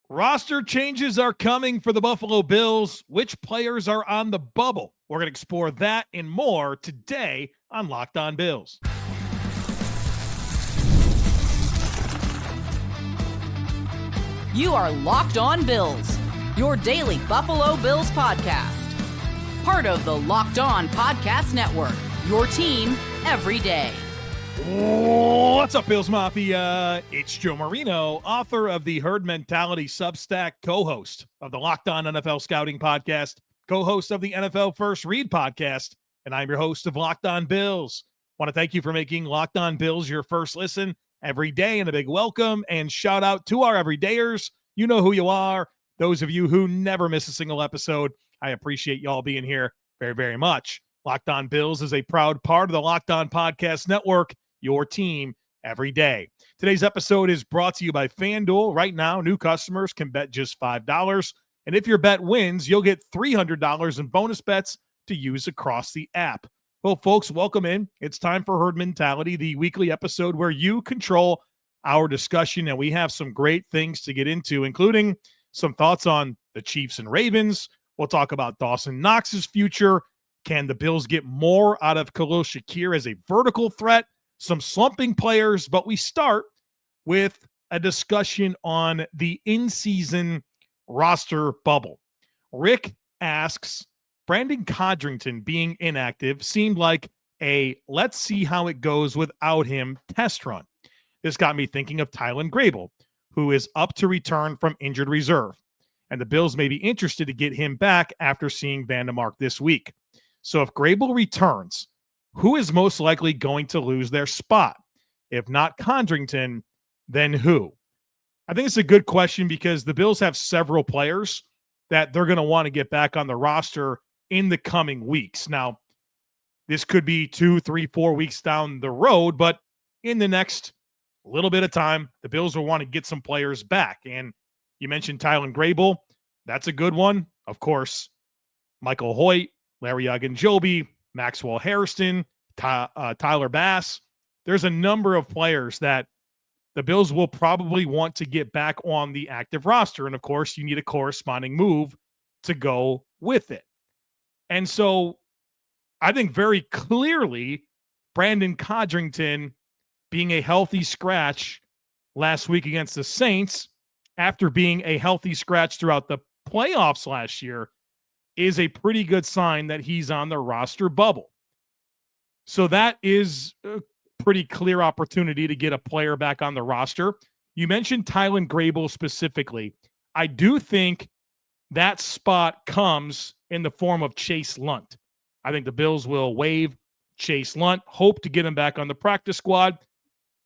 Roster changes are coming for the Buffalo Bills. Which players are on the bubble? We're going to explore that and more today on Locked On Bills. You are Locked On Bills, your daily Buffalo Bills podcast. Part of the Locked On Podcast Network, your team every day. What's up, Bills Mafia? It's Joe Marino, author of the Herd Mentality Substack, co-host of the Locked On NFL Scouting Podcast, co-host of the NFL First Read Podcast, and I'm your host of Locked On Bills. Want to thank you for making Locked On Bills your first listen every day, and a big welcome and shout out to our everydayers. You know who you are. Those of you who never miss a single episode, I appreciate y'all being here very, very much. Locked On Bills is a proud part of the Locked On Podcast Network, your team every day. Today's episode is brought to you by FanDuel. Right now, new customers can bet just $5. And if your bet wins, you'll get $300 in bonus bets to use across the app. Well, folks, welcome in. It's time for Herd Mentality, the weekly episode where you control our discussion. And we have some great things to get into, including some thoughts on the Chiefs and Ravens. We'll talk about Dawson Knox's future. Can the Bills get more out of Khalil Shakir as a vertical threat? Some slumping players, but we start with a discussion on the in-season roster bubble. Rick asks, Brandon Codrington being inactive seemed like a let's see how it goes without him test run. This got me thinking of Tylan Grable, who is up to return from injured reserve, and the Bills may be interested to get him back after seeing Vandermark this week. So if Grable returns, who is most likely going to lose their spot? If not Codrington, then who? I think it's a good question because the Bills have several players that they're going to want to get back on the roster in the coming weeks. Now, this could be 2, 3, 4 weeks down the road, but in the next little bit of time, the Bills will want to get some players back. And you mentioned Tylan Grable. That's a good one. Of course, Michael Hoyt, Larry Ogunjobi, Maxwell Hairston, Tyler Bass. There's a number of players that the Bills will probably want to get back on the active roster. And of course, you need a corresponding move to go with it. And so I think very clearly Brandon Codrington being a healthy scratch last week against the Saints after being a healthy scratch throughout the playoffs last year is a pretty good sign that he's on the roster bubble. So that is a pretty clear opportunity to get a player back on the roster. You mentioned Tylan Grable specifically. I do think that spot comes in the form of Chase Lunt. I think the Bills will waive Chase Lunt, hope to get him back on the practice squad,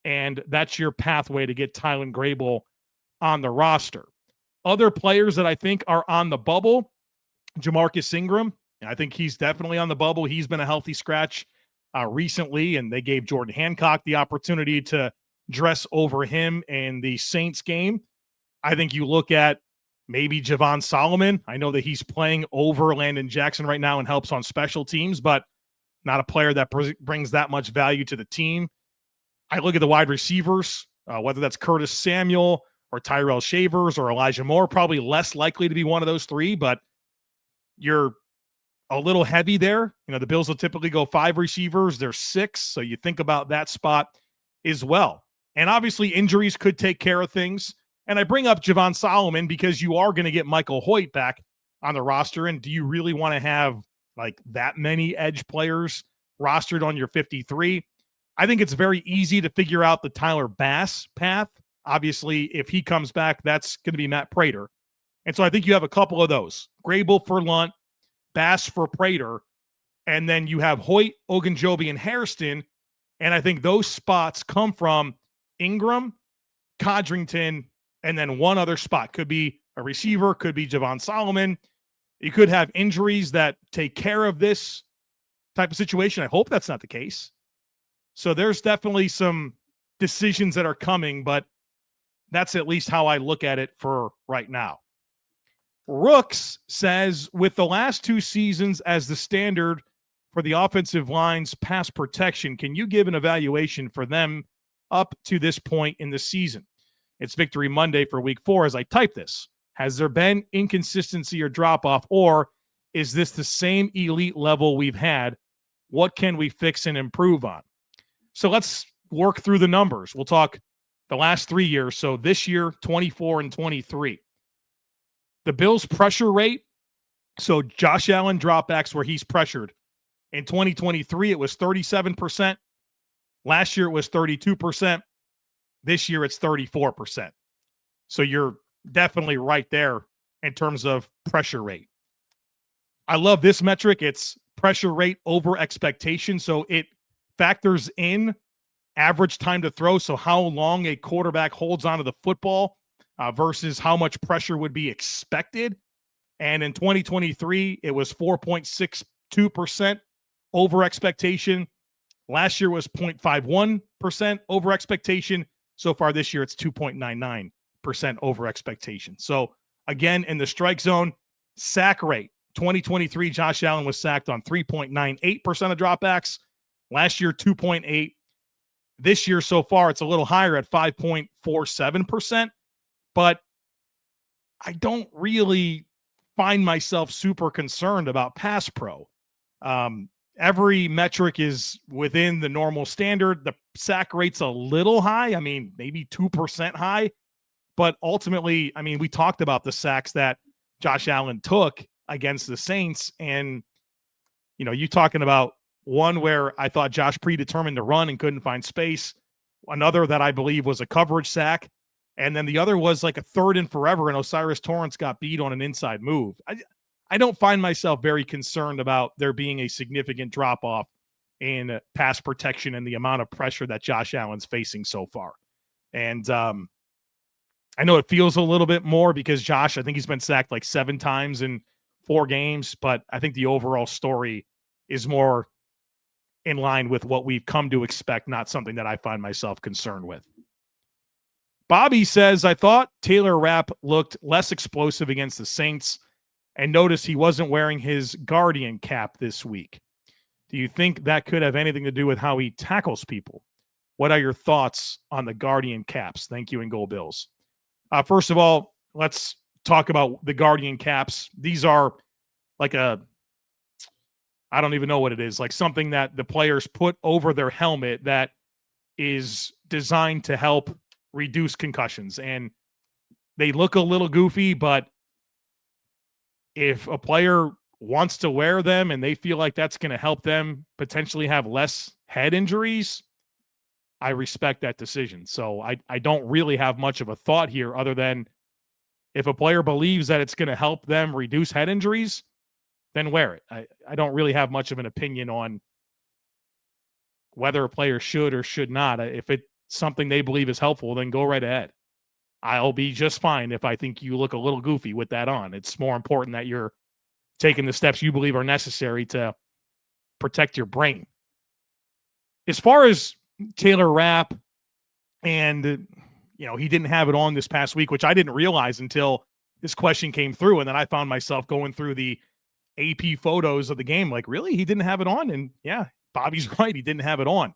and that's your pathway to get Tylan Grable on the roster. Other players that I think are on the bubble, Jamarcus Ingram, I think he's definitely on the bubble. He's been a healthy scratch recently, and they gave Jordan Hancock the opportunity to dress over him in the Saints game. I think you look at maybe Javon Solomon. I know that he's playing over Landon Jackson right now and helps on special teams, but not a player that brings that much value to the team. I look at the wide receivers, whether that's Curtis Samuel or Tyrell Shavers or Elijah Moore, probably less likely to be one of those three, but you're a little heavy there. You know, the Bills will typically go 5 receivers. There's 6. So you think about that spot as well. And obviously injuries could take care of things. And I bring up Javon Solomon because you are going to get Michael Hoyt back on the roster. And do you really want to have like that many edge players rostered on your 53? I think it's very easy to figure out the Tyler Bass path. Obviously, if he comes back, that's going to be Matt Prater. And so I think you have a couple of those. Grable for Lunt, Bass for Prater, and then you have Hoyt, Ogunjobi, and Hairston. And I think those spots come from Ingram, Codrington, and then one other spot. Could be a receiver, could be Javon Solomon. You could have injuries that take care of this type of situation. I hope that's not the case. So there's definitely some decisions that are coming, but that's at least how I look at it for right now. Rooks says, with the last 2 seasons as the standard for the offensive line's pass protection, can you give an evaluation for them up to this point in the season? It's Victory Monday for week 4 as I type this. Has there been inconsistency or drop-off, or is this the same elite level we've had? What can we fix and improve on? So let's work through the numbers. We'll talk the last 3 years. So this year, 24 and 23. The Bills' pressure rate, so Josh Allen dropbacks where he's pressured. In 2023, it was 37%. Last year, it was 32%. This year, it's 34%. So you're definitely right there in terms of pressure rate. I love this metric. It's pressure rate over expectation. So it factors in average time to throw. So how long a quarterback holds onto the football versus how much pressure would be expected. And in 2023, it was 4.62% over expectation. Last year was 0.51% over expectation. So far this year, it's 2.99% over expectation. So again, in the strike zone, sack rate, 2023, Josh Allen was sacked on 3.98% of dropbacks. Last year, 2.8. This year so far, it's a little higher at 5.47%. But I don't really find myself super concerned about pass pro. Every metric is within the normal standard. The sack rate's a little high. I mean, maybe 2% high. But ultimately, I mean, we talked about the sacks that Josh Allen took against the Saints. And, you know, you talking about one where I thought Josh predetermined to run and couldn't find space. Another that I believe was a coverage sack. And then the other was like a 3rd and forever, and Osiris Torrance got beat on an inside move. I don't find myself very concerned about there being a significant drop-off in pass protection and the amount of pressure that Josh Allen's facing so far. And I know it feels a little bit more because Josh, I think he's been sacked like 7 times in 4 games, but I think the overall story is more in line with what we've come to expect, not something that I find myself concerned with. Bobby says, I thought Taylor Rapp looked less explosive against the Saints and noticed he wasn't wearing his Guardian cap this week. Do you think that could have anything to do with how he tackles people? What are your thoughts on the Guardian caps? Thank you, and go Bills. First of all, let's talk about the Guardian caps. These are like I don't even know what it is, like something that the players put over their helmet that is designed to help reduce concussions. And they look a little goofy, but if a player wants to wear them and they feel like that's going to help them potentially have less head injuries, I respect that decision. So I don't really have much of a thought here other than if a player believes that it's going to help them reduce head injuries, then wear it. I don't really have much of an opinion on whether a player should or should not. If it's something they believe is helpful, then go right ahead. I'll be just fine if I think you look a little goofy with that on. It's more important that you're taking the steps you believe are necessary to protect your brain. As far as Taylor Rapp, and you know, he didn't have it on this past week, which I didn't realize until this question came through, and then I found myself going through the AP photos of the game like, really? He didn't have it on? And yeah, Bobby's right. He didn't have it on.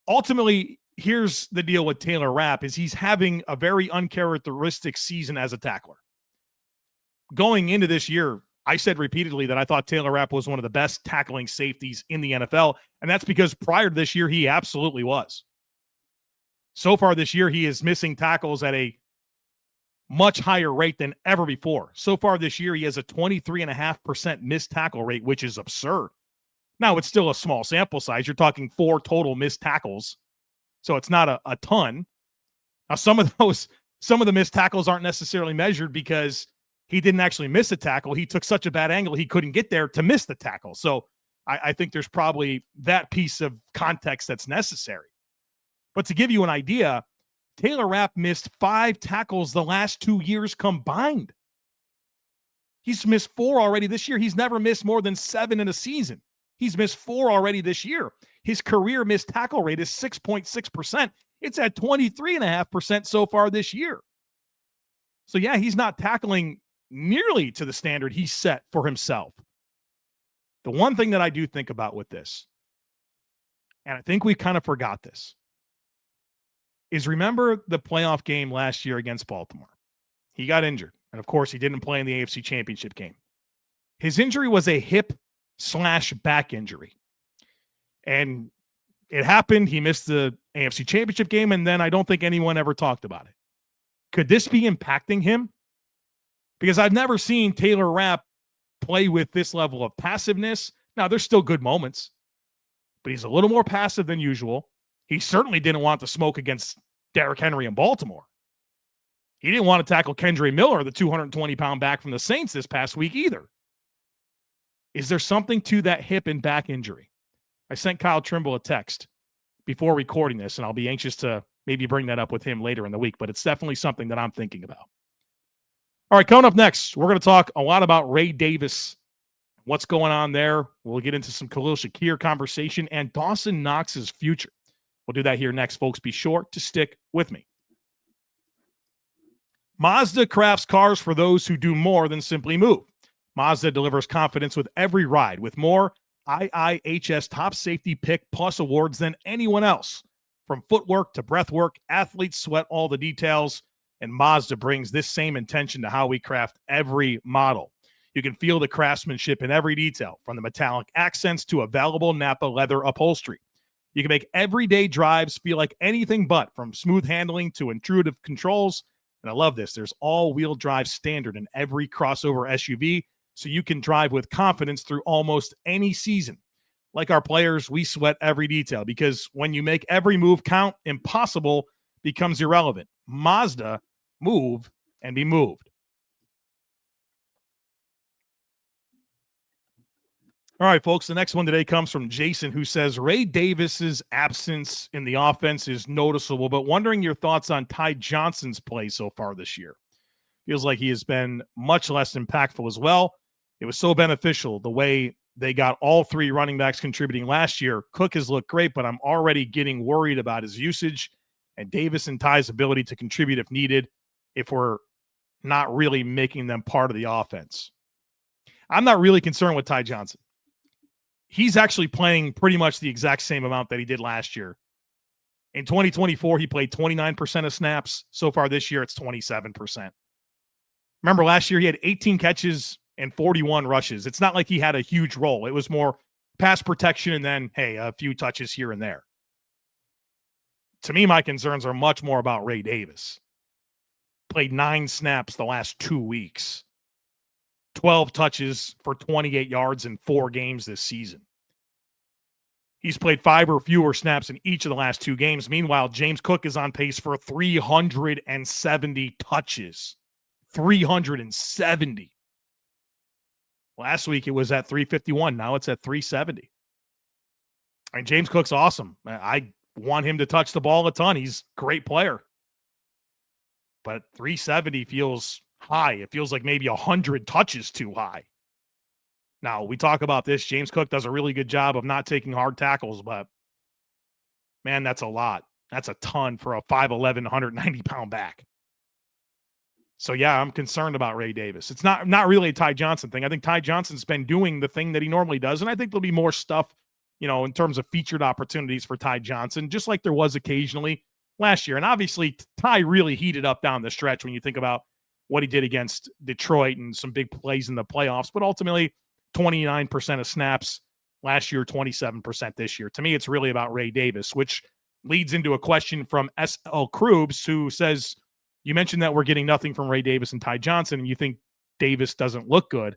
Ultimately, here's the deal with Taylor Rapp is he's having a very uncharacteristic season as a tackler. Going into this year, I said repeatedly that I thought Taylor Rapp was one of the best tackling safeties in the NFL, and that's because prior to this year, he absolutely was. So far this year, he is missing tackles at a much higher rate than ever before. So far this year, he has a 23.5% missed tackle rate, which is absurd. Now, it's still a small sample size. You're talking 4 total missed tackles. So it's not a ton. Now, some of the missed tackles aren't necessarily measured because he didn't actually miss a tackle. He took such a bad angle, he couldn't get there to miss the tackle. So I think there's probably that piece of context that's necessary. But to give you an idea, Taylor Rapp missed 5 tackles the last 2 years combined. He's missed 4 already this year. He's never missed more than 7 in a season. He's missed 4 already this year. His career missed tackle rate is 6.6%. It's at 23.5% so far this year. So yeah, he's not tackling nearly to the standard he set for himself. The one thing that I do think about with this, and I think we kind of forgot this, is remember the playoff game last year against Baltimore. He got injured. And of course, he didn't play in the AFC Championship game. His injury was a hip/back injury. And it happened. He missed the AFC Championship game, and then I don't think anyone ever talked about it. Could this be impacting him? Because I've never seen Taylor Rapp play with this level of passiveness. Now, there's still good moments, but he's a little more passive than usual. He certainly didn't want to smoke against Derrick Henry in Baltimore. He didn't want to tackle Kendre Miller, the 220-pound back from the Saints this past week either. Is there something to that hip and back injury? I sent Kyle Trimble a text before recording this, and I'll be anxious to maybe bring that up with him later in the week, but it's definitely something that I'm thinking about. All right, coming up next, we're going to talk a lot about Ray Davis, what's going on there. We'll get into some Khalil Shakir conversation and Dawson Knox's future. We'll do that here next, folks. Be sure to stick with me. Mazda crafts cars for those who do more than simply move. Mazda delivers confidence with every ride, with more IIHS Top Safety Pick Plus awards than anyone else. From footwork to breathwork, athletes sweat all the details, and Mazda brings this same intention to how we craft every model. You can feel the craftsmanship in every detail, from the metallic accents to available Napa leather upholstery. You can make everyday drives feel like anything but, from smooth handling to intuitive controls. And I love this. There's all-wheel drive standard in every crossover SUV, so you can drive with confidence through almost any season. Like our players, we sweat every detail, because when you make every move count, impossible becomes irrelevant. Mazda, move and be moved. All right, folks, the next one today comes from Jason, who says, Ray Davis's absence in the offense is noticeable, but wondering your thoughts on Ty Johnson's play so far this year. Feels like he has been much less impactful as well. It was so beneficial the way they got all three running backs contributing last year. Cook has looked great, but I'm already getting worried about his usage and Davis and Ty's ability to contribute if needed, if we're not really making them part of the offense. I'm not really concerned with Ty Johnson. He's actually playing pretty much the exact same amount that he did last year. In 2024, he played 29% of snaps. So far this year, it's 27%. Remember, last year he had 18 catches and 41 rushes. It's not like he had a huge role. It was more pass protection and then, hey, a few touches here and there. To me, my concerns are much more about Ray Davis. Played 9 snaps the last 2 weeks. 12 touches for 28 yards in 4 games this season. He's played 5 or fewer snaps in each of the last 2 games. Meanwhile, James Cook is on pace for 370 touches. 370. Last week it was at 351. Now it's at 370. And James Cook's awesome. I want him to touch the ball a ton. He's a great player. But 370 feels high. It feels like maybe 100 touches too high. Now, we talk about this. James Cook does a really good job of not taking hard tackles, but man, that's a lot. That's a ton for a 5'11", 190-pound back. So, yeah, I'm concerned about Ray Davis. It's not really a Ty Johnson thing. I think Ty Johnson's been doing the thing that he normally does, and I think there'll be more stuff, in terms of featured opportunities for Ty Johnson, just like there was occasionally last year. And obviously, Ty really heated up down the stretch when you think about what he did against Detroit and some big plays in the playoffs, but ultimately 29% of snaps last year, 27% this year. To me, it's really about Ray Davis, which leads into a question from SL Krubs, who says, you mentioned that we're getting nothing from Ray Davis and Ty Johnson, and you think Davis doesn't look good.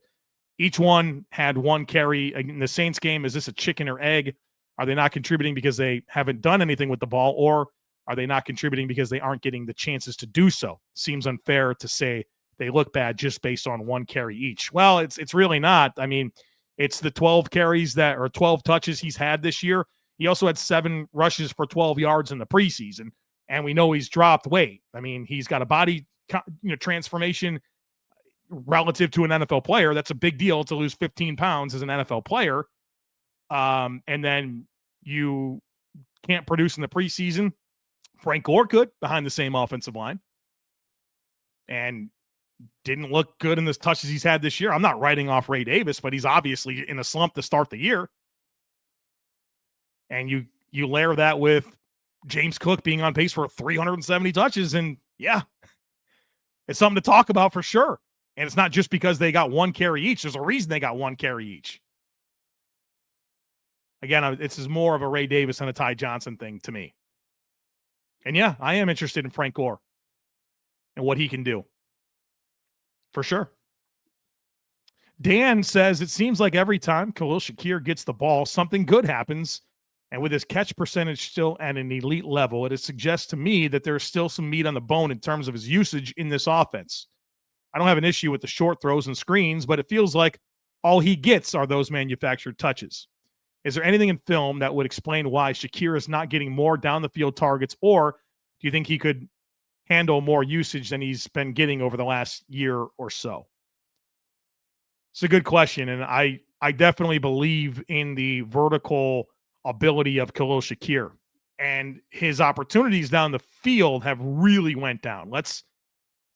Each one had 1 carry in the Saints game. Is this a chicken or egg? Are they not contributing because they haven't done anything with the ball, or are they not contributing because they aren't getting the chances to do so? Seems unfair to say they look bad just based on 1 carry each. Well, it's really not. I mean, it's the 12 carries or 12 touches he's had this year. He also had 7 rushes for 12 yards in the preseason, and we know he's dropped weight. I mean, he's got a body transformation relative to an NFL player. That's a big deal to lose 15 pounds as an NFL player. And then you can't produce in the preseason. Frank Gore could behind the same offensive line and didn't look good in the touches he's had this year. I'm not writing off Ray Davis, but he's obviously in a slump to start the year. And you layer that with James Cook being on pace for 370 touches. And yeah, it's something to talk about for sure. And it's not just because they got one carry each. There's a reason they got one carry each. Again, this is more of a Ray Davis and a Ty Johnson thing to me. And yeah, I am interested in Frank Gore and what he can do. For sure. Dan says, it seems like every time Khalil Shakir gets the ball, something good happens. And with his catch percentage still at an elite level, it suggests to me that there's still some meat on the bone in terms of his usage in this offense. I don't have an issue with the short throws and screens, but it feels like all he gets are those manufactured touches. Is there anything in film that would explain why Shakir is not getting more down the field targets, or do you think he could handle more usage than he's been getting over the last year or so? It's a good question, and I definitely believe in the vertical ability of Khalil Shakir, and his opportunities down the field have really went down. Let's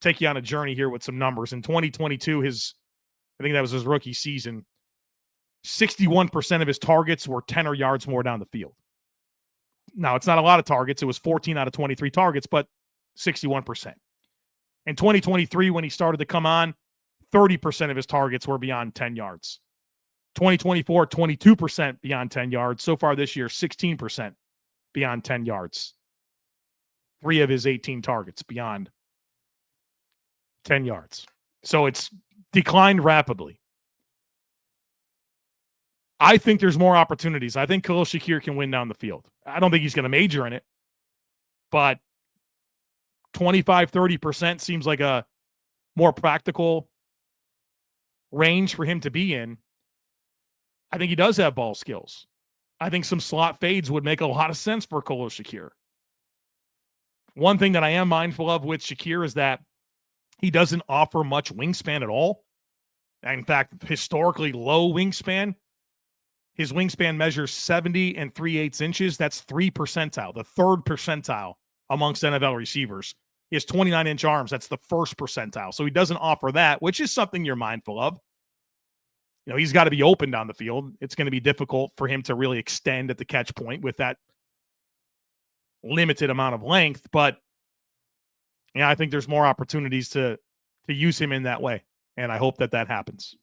take you on a journey here with some numbers. In 2022, I think that was his rookie season, 61% of his targets were 10 or yards more down the field. Now, it's not a lot of targets. It was 14 out of 23 targets, but 61%. In 2023, when he started to come on, 30% of his targets were beyond 10 yards. 2024, 22% beyond 10 yards. So far this year, 16% beyond 10 yards. 3 of his 18 targets beyond 10 yards. So it's declined rapidly. I think there's more opportunities. I think Khalil Shakir can win down the field. I don't think he's going to major in it, but 25, 30% seems like a more practical range for him to be in. I think he does have ball skills. I think some slot fades would make a lot of sense for Khalil Shakir. One thing that I am mindful of with Shakir is that he doesn't offer much wingspan at all. In fact, historically low wingspan. His wingspan measures 70 and 3/8 inches. That's 3 percentile, the 3rd percentile amongst NFL receivers. He has 29-inch arms. That's the 1st percentile. So he doesn't offer that, which is something you're mindful of. You know, he's got to be open down the field. It's going to be difficult for him to really extend at the catch point with that limited amount of length. But yeah, I think there's more opportunities to use him in that way. And I hope that happens.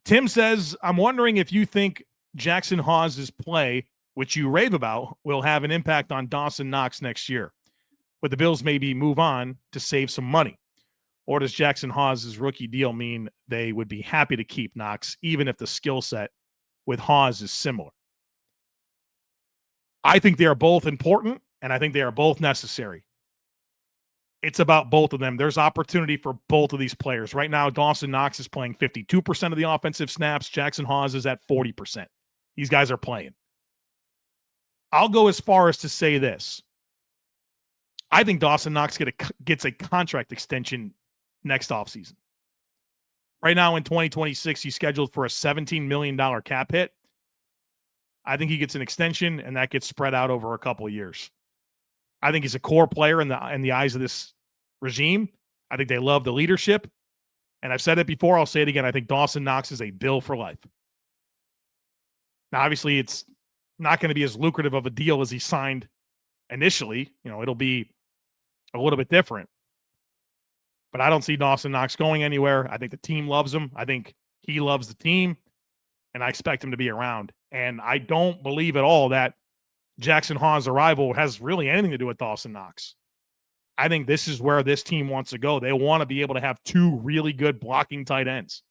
Tim says, I'm wondering if you think Jackson Hawes' play, which you rave about, will have an impact on Dawson Knox next year. Would the Bills maybe move on to save some money? Or does Jackson Hawes' rookie deal mean they would be happy to keep Knox, even if the skill set with Hawes is similar? I think they are both important, and I think they are both necessary. It's about both of them. There's opportunity for both of these players. Right now, Dawson Knox is playing 52% of the offensive snaps. Jackson Hawes is at 40%. These guys are playing. I'll go as far as to say this. I think Dawson Knox gets a contract extension next offseason. Right now in 2026, he's scheduled for a $17 million cap hit. I think he gets an extension, and that gets spread out over a couple of years. I think he's a core player in the eyes of this regime. I think they love the leadership. And I've said it before, I'll say it again. I think Dawson Knox is a Bill for life. Now, obviously, it's not going to be as lucrative of a deal as he signed initially. You know, it'll be a little bit different. But I don't see Dawson Knox going anywhere. I think the team loves him. I think he loves the team. And I expect him to be around. And I don't believe at all that Jackson Hawes' arrival has really anything to do with Dawson Knox. I think this is where this team wants to go. They want to be able to have 2 really good blocking tight ends.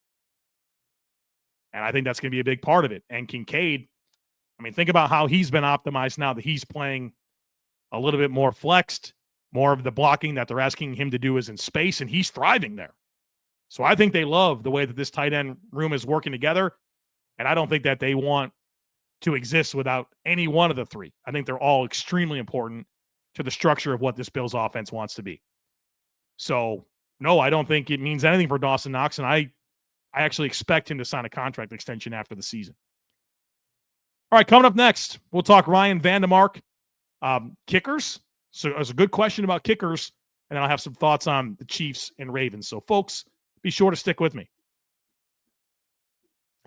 And I think that's going to be a big part of it. And Kincaid, I mean, think about how he's been optimized now that he's playing a little bit more flexed. More of the blocking that they're asking him to do is in space, and he's thriving there. So I think they love the way that this tight end room is working together. And I don't think that they want to exist without any one of the 3. I think they're all extremely important to the structure of what this Bills offense wants to be. So, no, I don't think it means anything for Dawson Knox, and I actually expect him to sign a contract extension after the season. All right, coming up next, we'll talk Ryan Van Demark. Kickers. So there's a good question about kickers, and then I'll have some thoughts on the Chiefs and Ravens. So, folks, be sure to stick with me.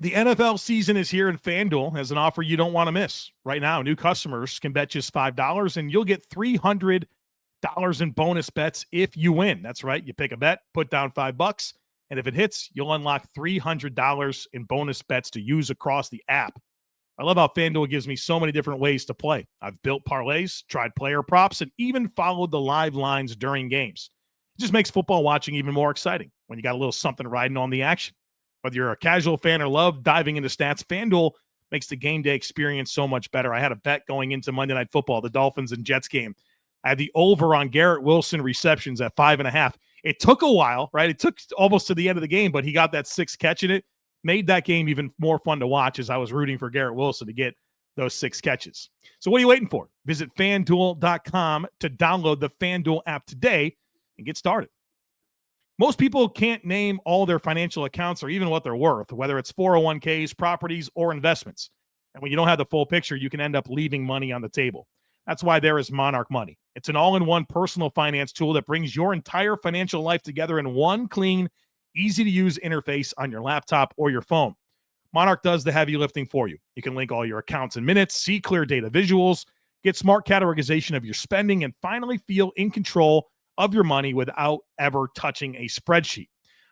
The NFL season is here, and FanDuel has an offer you don't want to miss. Right now, new customers can bet just $5, and you'll get $300 in bonus bets if you win. That's right. You pick a bet, put down $5, and if it hits, you'll unlock $300 in bonus bets to use across the app. I love how FanDuel gives me so many different ways to play. I've built parlays, tried player props, and even followed the live lines during games. It just makes football watching even more exciting when you got a little something riding on the action. Whether you're a casual fan or love diving into stats, FanDuel makes the game day experience so much better. I had a bet going into Monday Night Football, the Dolphins and Jets game. I had the over on Garrett Wilson receptions at 5.5. It took a while, right? It took almost to the end of the game, but he got that 6 catch in it. Made that game even more fun to watch as I was rooting for Garrett Wilson to get those 6 catches. So what are you waiting for? Visit FanDuel.com to download the FanDuel app today and get started. Most people can't name all their financial accounts or even what they're worth, whether it's 401ks, properties, or investments. And when you don't have the full picture, you can end up leaving money on the table. That's why there is Monarch Money. It's an all-in-one personal finance tool that brings your entire financial life together in one clean, easy-to-use interface on your laptop or your phone. Monarch does the heavy lifting for you. You can link all your accounts in minutes, see clear data visuals, get smart categorization of your spending, and finally feel in control of your money without ever touching a spreadsheet.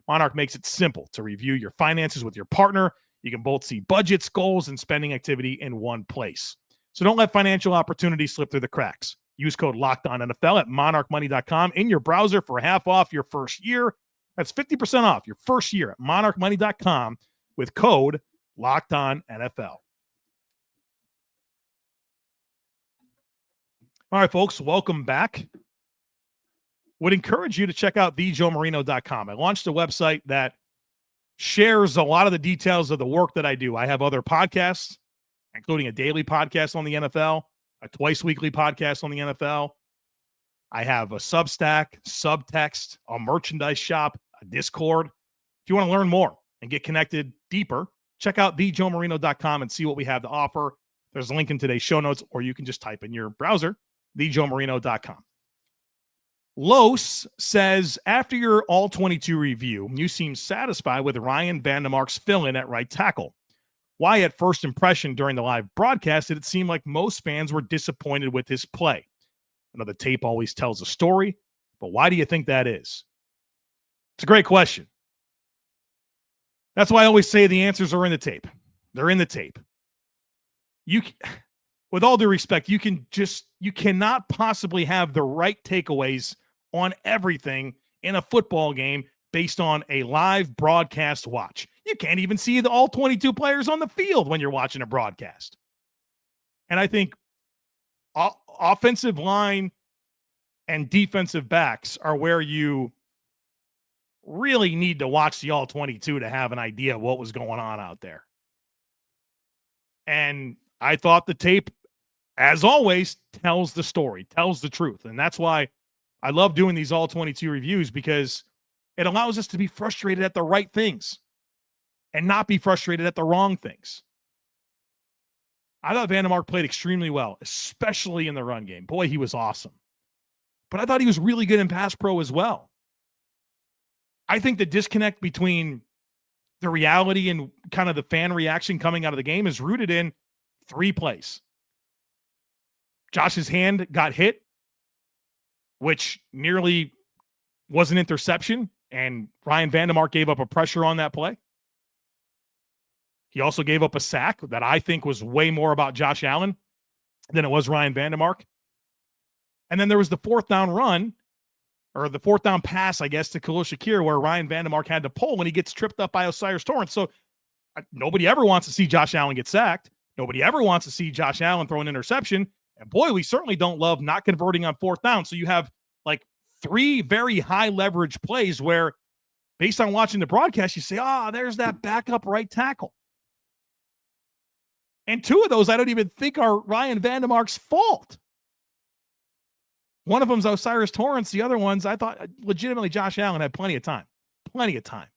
Monarch makes it simple to review your finances with your partner. You can both see budgets, goals, and spending activity in one place. So don't let financial opportunities slip through the cracks. Use code LOCKEDONNFL at monarchmoney.com in your browser for half off your first year. That's 50% off your first year at monarchmoney.com with code LOCKEDONNFL. All right, folks, welcome back. Would encourage you to check out thejoemarino.com. I launched a website that shares a lot of the details of the work that I do. I have other podcasts, including a daily podcast on the NFL, a twice-weekly podcast on the NFL. I have a Substack, Subtext, a merchandise shop, a Discord. If you want to learn more and get connected deeper, check out thejoemarino.com and see what we have to offer. There's a link in today's show notes, or you can just type in your browser, thejoemarino.com. Los says, after your all-22 review, you seem satisfied with Ryan Van Demark's fill-in at right tackle. Why, at first impression during the live broadcast, did it seem like most fans were disappointed with his play? I know the tape always tells a story, but why do you think that is? It's a great question. That's why I always say the answers are in the tape. They're in the tape. With all due respect, you cannot possibly have the right takeaways on everything in a football game based on a live broadcast watch. You can't even see all 22 players on the field when you're watching a broadcast. And I think offensive line and defensive backs are where you really need to watch the all 22 to have an idea of what was going on out there. And I thought the tape, as always, tells the story, tells the truth. And that's why I love doing these all 22 reviews, because it allows us to be frustrated at the right things and not be frustrated at the wrong things. I thought Vandermark played extremely well, especially in the run game. Boy, he was awesome. But I thought he was really good in pass pro as well. I think the disconnect between the reality and kind of the fan reaction coming out of the game is rooted in 3 plays. Josh's hand got hit, which nearly was an interception, and Ryan Van Demark gave up a pressure on that play. He also gave up a sack that I think was way more about Josh Allen than it was Ryan Van Demark. And then there was the 4th down run, or the 4th down pass, I guess, to Khalil Shakir, where Ryan Van Demark had to pull when he gets tripped up by Osiris Torrance. So nobody ever wants to see Josh Allen get sacked. Nobody ever wants to see Josh Allen throw an interception. And boy, we certainly don't love not converting on 4th down. So you have like 3 very high leverage plays where, based on watching the broadcast, you say, there's that backup right tackle. And 2 of those I don't even think are Ryan Van Demark's fault. One of them's Osiris Torrance. The other ones, I thought legitimately Josh Allen had plenty of time. Plenty of time.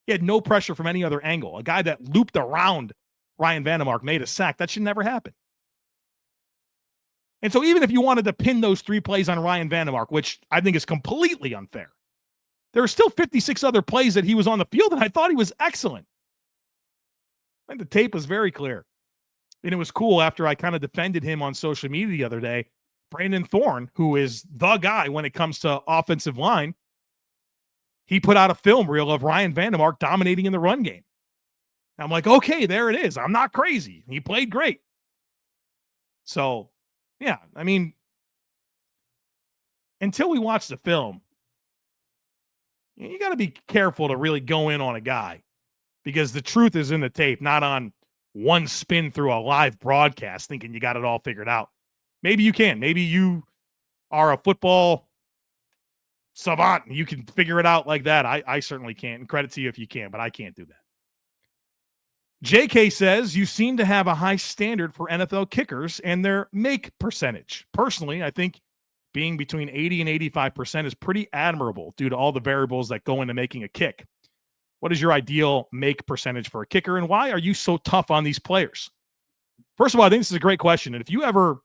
He had no pressure from any other angle. A guy that looped around Ryan Van Demark made a sack. That should never happen. And so even if you wanted to pin those 3 plays on Ryan Van Demark, which I think is completely unfair, there are still 56 other plays that he was on the field, and I thought he was excellent. I think the tape was very clear. And it was cool after I kind of defended him on social media the other day. Brandon Thorne, who is the guy when it comes to offensive line, he put out a film reel of Ryan Van Demark dominating in the run game. I'm like, okay, there it is. I'm not crazy. He played great. So, yeah, I mean, until we watch the film, you got to be careful to really go in on a guy because the truth is in the tape, not on one spin through a live broadcast thinking you got it all figured out. Maybe you can. Maybe you are a football savant. You can figure it out like that. I certainly can't. And credit to you if you can, but I can't do that. JK says, you seem to have a high standard for NFL kickers and their make percentage. Personally, I think being between 80 and 85% is pretty admirable due to all the variables that go into making a kick. What is your ideal make percentage for a kicker, and why are you so tough on these players? First of all, I think this is a great question. And if you ever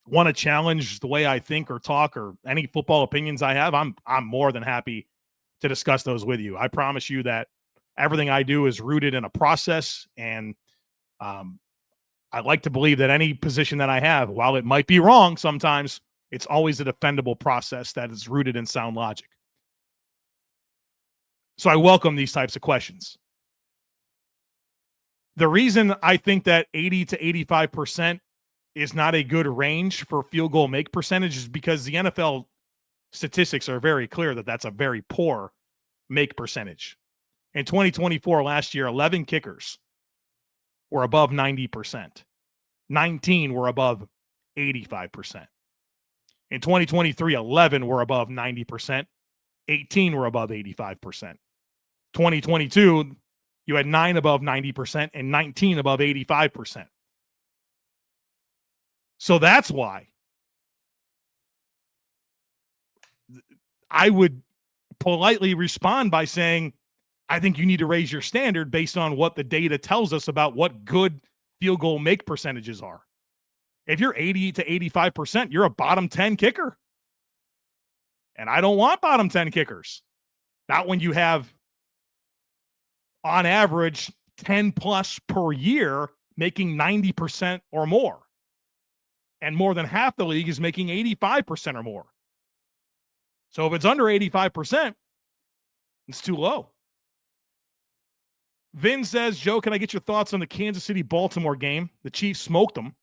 want to challenge the way I think or talk or any football opinions I have, I'm more than happy to discuss those with you. I promise you that everything I do is rooted in a process, and I like to believe that any position that I have, while it might be wrong sometimes, it's always a defendable process that is rooted in sound logic. So I welcome these types of questions. The reason I think that 80 to 85% is not a good range for field goal make percentage is because the NFL statistics are very clear that that's a very poor make percentage. In 2024, last year, 11 kickers were above 90%. 19 were above 85%. In 2023, 11 were above 90%. 18 were above 85%. 2022, you had 9 above 90% and 19 above 85%. So that's why I would politely respond by saying, I think you need to raise your standard based on what the data tells us about what good field goal make percentages are. If you're 80 to 85%, you're a bottom 10 kicker. And I don't want bottom 10 kickers. Not when you have, on average, 10 plus per year making 90% or more. And more than half the league is making 85% or more. So if it's under 85%, it's too low. Vin says, Joe, can I get your thoughts on the Kansas City-Baltimore game? The Chiefs smoked them.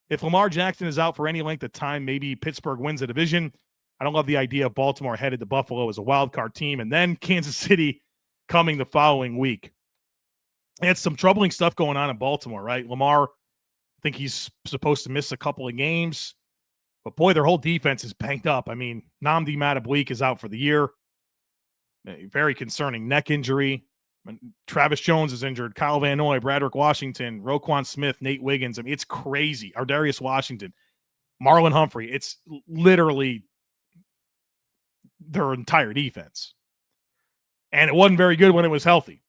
If Lamar Jackson is out for any length of time, maybe Pittsburgh wins the division. I don't love the idea of Baltimore headed to Buffalo as a wild card team and then Kansas City coming the following week. It's some troubling stuff going on in Baltimore, right? Lamar, I think he's supposed to miss a couple of games. But, boy, their whole defense is banged up. I mean, Nnamdi Matabweek is out for the year. A very concerning neck injury. Travis Jones is injured. Kyle Van Noy, Bradrick Washington, Roquan Smith, Nate Wiggins. I mean, it's crazy. Ardarius Washington, Marlon Humphrey. It's literally their entire defense. And it wasn't very good when it was healthy.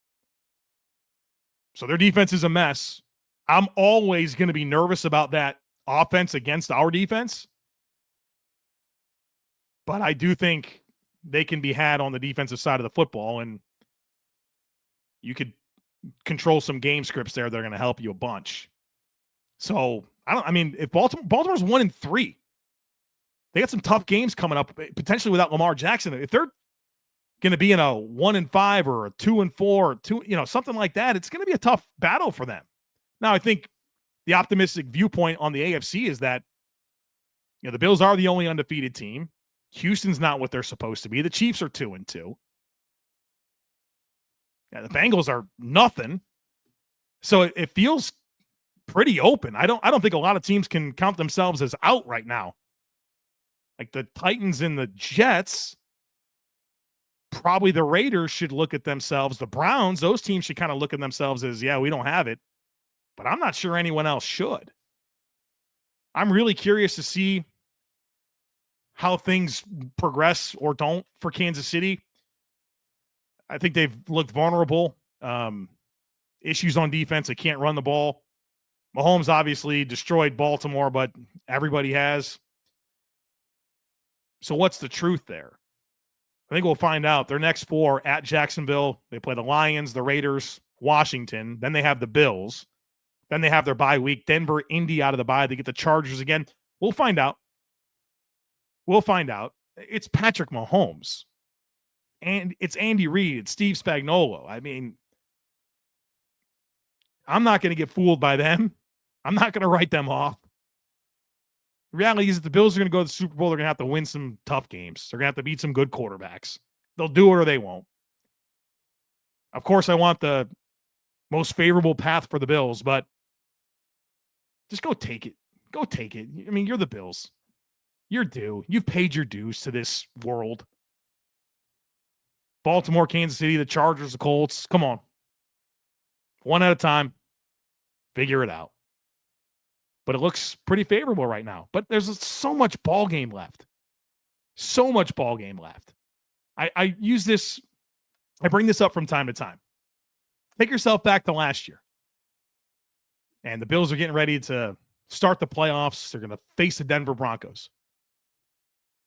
So their defense is a mess. I'm always going to be nervous about that offense against our defense. But I do think they can be had on the defensive side of the football, and you could control some game scripts there that are going to help you a bunch. So, if Baltimore's 1-3, they got some tough games coming up, potentially without Lamar Jackson. If they're going to be in a 1-5 or a 2-4 or something like that, it's going to be a tough battle for them. Now, I think the optimistic viewpoint on the AFC is that, the Bills are the only undefeated team. Houston's not what they're supposed to be. The Chiefs are 2-2. Yeah, the Bengals are nothing. So it feels pretty open. I don't think a lot of teams can count themselves as out right now. Like the Titans and the Jets, probably the Raiders should look at themselves. The Browns, those teams should kind of look at themselves as, yeah, we don't have it. But I'm not sure anyone else should. I'm really curious to see how things progress or don't for Kansas City. I think they've looked vulnerable. Issues on defense. They can't run the ball. Mahomes obviously destroyed Baltimore, but everybody has. So what's the truth there? I think we'll find out. Their next 4 at Jacksonville. They play the Lions, the Raiders, Washington. Then they have the Bills. Then they have their bye week. Denver, Indy out of the bye. They get the Chargers again. We'll find out. It's Patrick Mahomes. And it's Andy Reid. It's Steve Spagnuolo. I mean, I'm not going to get fooled by them. I'm not going to write them off. The reality is that the Bills are going to go to the Super Bowl. They're going to have to win some tough games. They're going to have to beat some good quarterbacks. They'll do it or they won't. Of course, I want the most favorable path for the Bills, but just go take it. Go take it. I mean, you're the Bills. You're due. You've paid your dues to this world. Baltimore, Kansas City, the Chargers, the Colts. Come on. One at a time. Figure it out. But it looks pretty favorable right now. But there's so much ball game left. So much ball game left. I use this. I bring this up from time to time. Take yourself back to last year. And the Bills are getting ready to start the playoffs. They're going to face the Denver Broncos.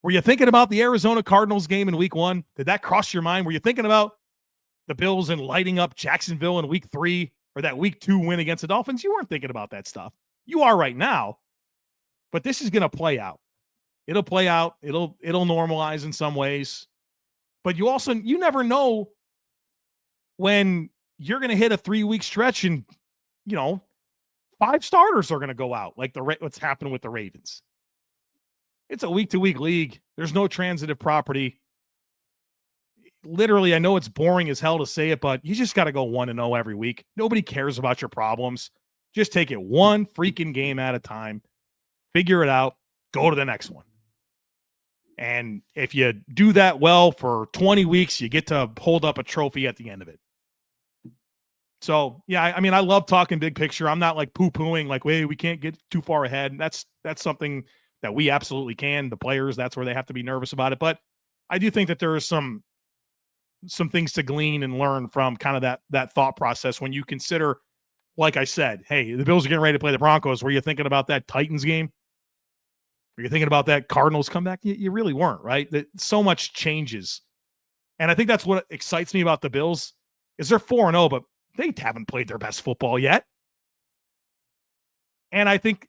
Were you thinking about the Arizona Cardinals game in week 1? Did that cross your mind? Were you thinking about the Bills and lighting up Jacksonville in week 3 or that week 2 win against the Dolphins? You weren't thinking about that stuff. You are right now, but this is going to play out. It'll play out. It'll normalize in some ways, but you never know when you're going to hit a 3-week stretch and, 5 starters are going to go out, like what's happened with the Ravens. It's a week-to-week league. There's no transitive property. Literally, I know it's boring as hell to say it, but you just got to go 1-0 every week. Nobody cares about your problems. Just take it one freaking game at a time. Figure it out. Go to the next one. And if you do that well for 20 weeks, you get to hold up a trophy at the end of it. So, yeah, I mean, I love talking big picture. I'm not like poo-pooing like, wait, we can't get too far ahead. That's something that we absolutely can. The players, that's where they have to be nervous about it. But I do think that there are some things to glean and learn from kind of that thought process when you consider, like I said, hey, the Bills are getting ready to play the Broncos. Were you thinking about that Titans game? Were you thinking about that Cardinals comeback? You really weren't, right? That so much changes. And I think that's what excites me about the Bills is they're 4-0, but they haven't played their best football yet. And I think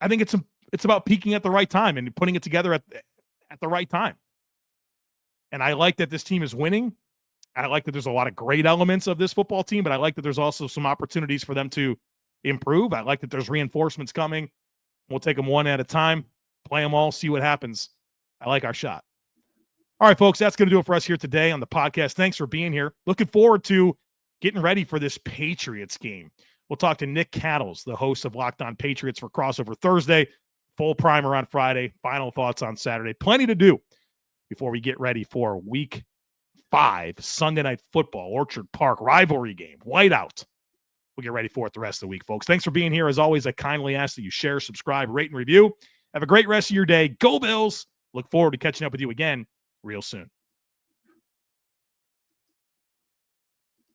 it's about peaking at the right time and putting it together at the right time. And I like that this team is winning. I like that there's a lot of great elements of this football team, but I like that there's also some opportunities for them to improve. I like that there's reinforcements coming. We'll take them one at a time, play them all, see what happens. I like our shot. All right, folks, that's going to do it for us here today on the podcast. Thanks for being here. Looking forward to getting ready for this Patriots game. We'll talk to Nick Cattles, the host of Locked On Patriots, for Crossover Thursday. Full primer on Friday. Final thoughts on Saturday. Plenty to do before we get ready for Week 5, Sunday Night Football, Orchard Park rivalry game, whiteout. We'll get ready for it the rest of the week, folks. Thanks for being here. As always, I kindly ask that you share, subscribe, rate, and review. Have a great rest of your day. Go Bills. Look forward to catching up with you again real soon.